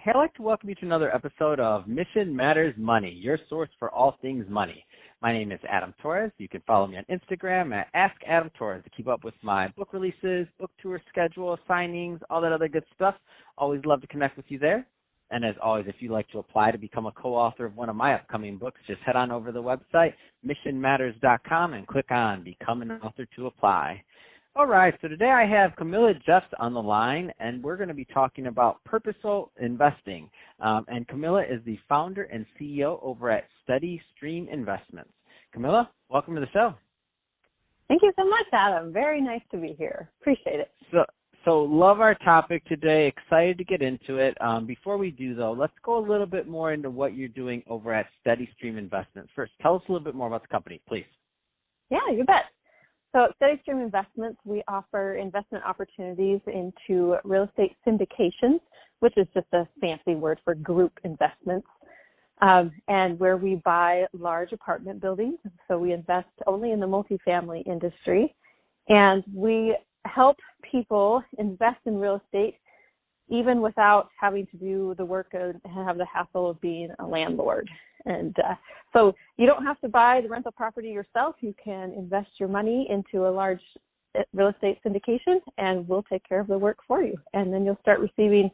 Hey, I'd like to welcome you to another episode of Mission Matters Money, your source for all things money. My name is Adam Torres. You can follow me on Instagram at AskAdamTorres to keep up with my book releases, book tour schedule, signings, all that other good stuff. Always love to connect with you there. And as always, if you'd like to apply to become a co-author of one of my upcoming books, just head on over to the website, missionmatters.com, and click on Become an Author to apply. All right, so today I have Camilla Jeffs on the line, and we're going to be talking about purposeful investing. And Camilla is the founder and CEO over at Steady Stream Investments. Camilla, welcome to the show. Thank you so much, Adam. Very nice to be here. Appreciate it. So love our topic today. Excited to get into it. Before we do, though, let's go a little bit more into what you're doing over at Steady Stream Investments. First, tell us a little bit more about the company, please. Yeah, you bet. So at Steady Stream Investments, we offer investment opportunities into real estate syndications, which is just a fancy word for group investments, and where we buy large apartment buildings. So we invest only in the multifamily industry, and we help people invest in real estate even without having to do the work and have the hassle of being a landlord. And so you don't have to buy the rental property yourself. You can invest your money into a large real estate syndication, and we'll take care of the work for you. And then you'll start receiving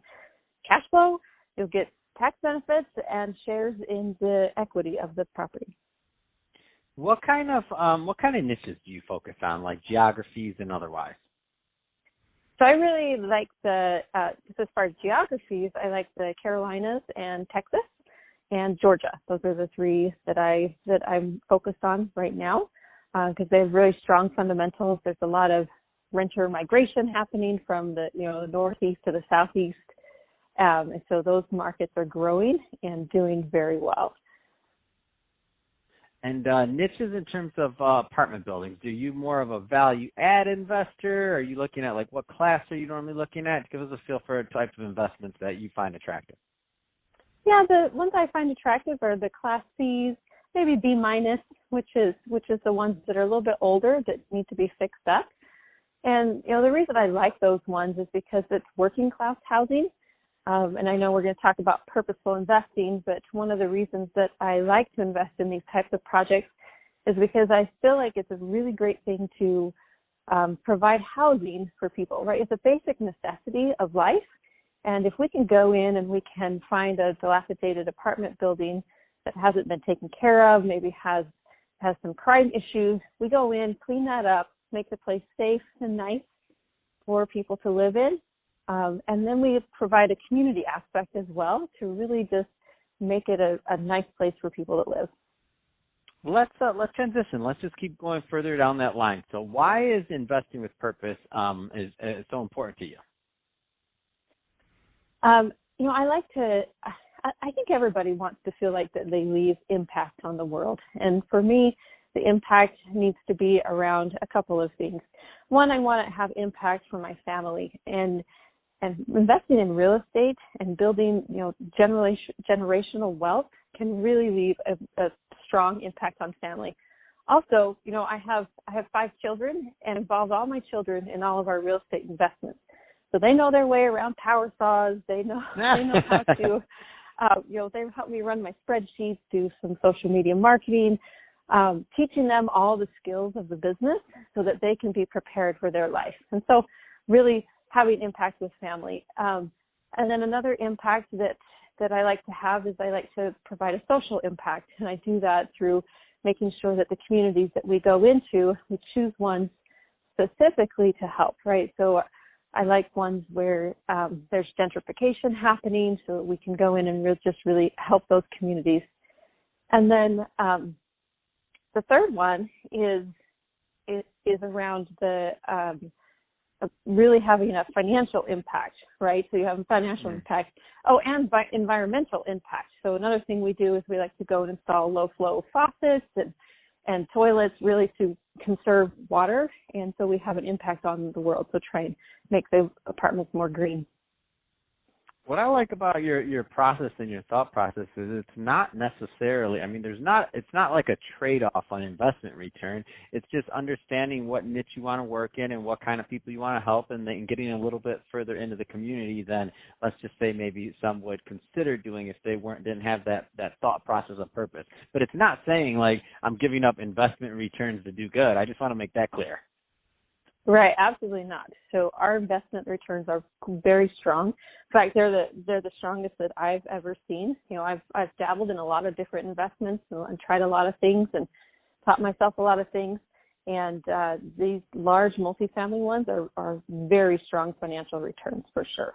cash flow. You'll get tax benefits and shares in the equity of the property. What kind of niches do you focus on, like geographies and otherwise? So I really like just as far as geographies, I like the Carolinas and Texas and Georgia. Those are the three that I'm focused on right now because they have really strong fundamentals. There's a lot of renter migration happening from the northeast to the southeast, and so those markets are growing and doing very well. And niches in terms of apartment buildings, do you more of a value add investor? Are you looking at like what class are you normally looking at? Give us a feel for types of investments that you find attractive. Yeah, the ones I find attractive are the Class C's, maybe B minus, which is the ones that are a little bit older that need to be fixed up. And the reason I like those ones is because it's working class housing. And I know we're going to talk about purposeful investing, but one of the reasons that I like to invest in these types of projects is because I feel like it's a really great thing to provide housing for people, right? It's a basic necessity of life. And if we can go in and we can find a dilapidated apartment building that hasn't been taken care of, maybe has some crime issues, we go in, clean that up, make the place safe and nice for people to live in. And then we provide a community aspect as well to really just make it a nice place for people to live. Let's transition. Let's just keep going further down that line. So why is investing with purpose is so important to you? I think everybody wants to feel like that they leave impact on the world. And for me, the impact needs to be around a couple of things. One, I want to have impact for my family, and investing in real estate and building, generational wealth can really leave a strong impact on family. Also, I have 5 children and involve all my children in all of our real estate investments. So they know their way around power saws. They know how to, they've helped me run my spreadsheets, do some social media marketing, teaching them all the skills of the business so that they can be prepared for their life. And so really having impact with family. And then another impact that I like to have is I like to provide a social impact. And I do that through making sure that the communities that we go into, we choose ones specifically to help, right? So I like ones where there's gentrification happening so that we can go in and just really help those communities. And then the third one is around the really having a financial impact, right? So you have a financial impact. Oh, and environmental impact. So another thing we do is we like to go and install low-flow faucets and toilets really to conserve water. And so we have an impact on the world. So try and make the apartments more green. What I like about your process and your thought process is it's not necessarily, I mean, it's not like a trade-off on investment return. It's just understanding what niche you want to work in and what kind of people you want to help, and then getting a little bit further into the community than, let's just say, maybe some would consider doing if they didn't have that thought process of purpose. But it's not saying like I'm giving up investment returns to do good. I just want to make that clear. Right, absolutely not. So our investment returns are very strong. In fact, they're the strongest that I've ever seen. You know, I've dabbled in a lot of different investments and tried a lot of things and taught myself a lot of things. And these large multifamily ones are very strong financial returns for sure.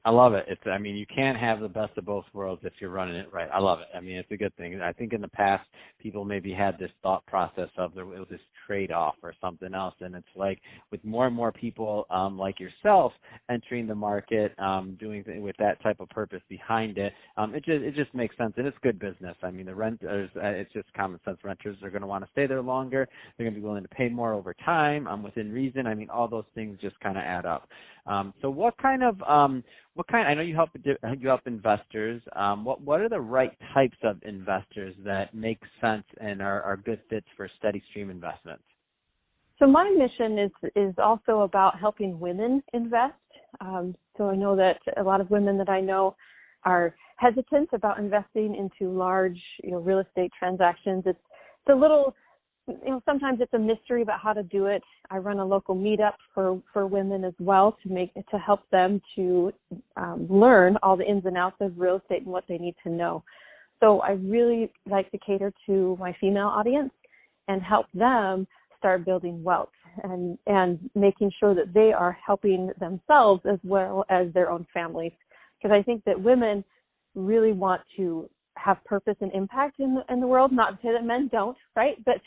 I love it. I mean, you can't have the best of both worlds if you're running it right. I love it. I mean, it's a good thing. I think in the past, people maybe had this thought process of it was this trade-off or something else, and it's like with more and more people like yourself entering the market, doing with that type of purpose behind it, it just makes sense, and it's good business. I mean, the renters, it's just common sense. Renters are going to want to stay there longer. They're going to be willing to pay more over time, within reason. I mean, all those things just kind of add up. So I know you help investors. What are the right types of investors that make sense and are good fits for steady stream investments? So my mission is also about helping women invest. So I know that a lot of women that I know are hesitant about investing into large, real estate transactions. It's a little, sometimes it's a mystery about how to do it. I run a local meetup for women as well to help them to learn all the ins and outs of real estate and what they need to know. So I really like to cater to my female audience and help them start building wealth and making sure that they are helping themselves as well as their own families. Because I think that women really want to have purpose and impact in the world. Not to say that men don't, right? But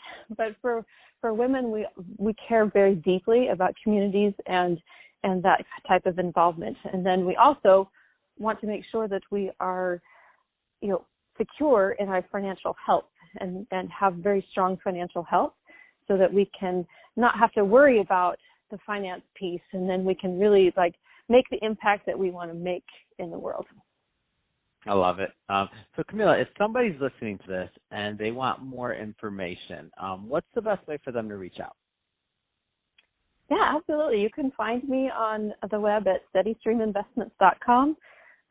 for women, we care very deeply about communities and that type of involvement. And then we also want to make sure that we are, secure in our financial health and have very strong financial health, so that we can not have to worry about the finance piece, and then we can really make the impact that we want to make in the world. I love it. So Camilla, if somebody's listening to this and they want more information, what's the best way for them to reach out? Yeah, absolutely. You can find me on the web at steadystreaminvestments.com.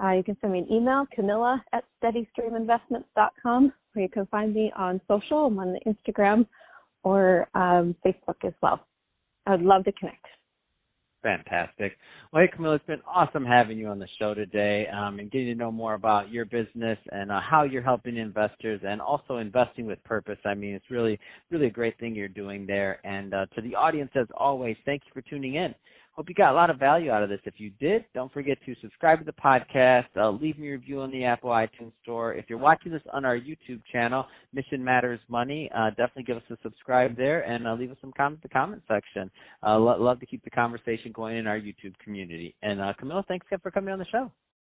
You can send me an email, camilla@steadystreaminvestments.com, or you can find me on social. I'm on the Instagram or Facebook as well. I would love to connect. Fantastic. Well, hey, Camilla, it's been awesome having you on the show today and getting to know more about your business and how you're helping investors and also investing with purpose. I mean, it's really, really a great thing you're doing there. And to the audience, as always, thank you for tuning in. Hope you got a lot of value out of this. If you did, don't forget to subscribe to the podcast, leave me a review on the Apple iTunes Store. If you're watching this on our YouTube channel, Mission Matters Money, definitely give us a subscribe there and leave us some comments in the comment section. Love to keep the conversation going in our YouTube community. And Camilla, thanks again for coming on the show.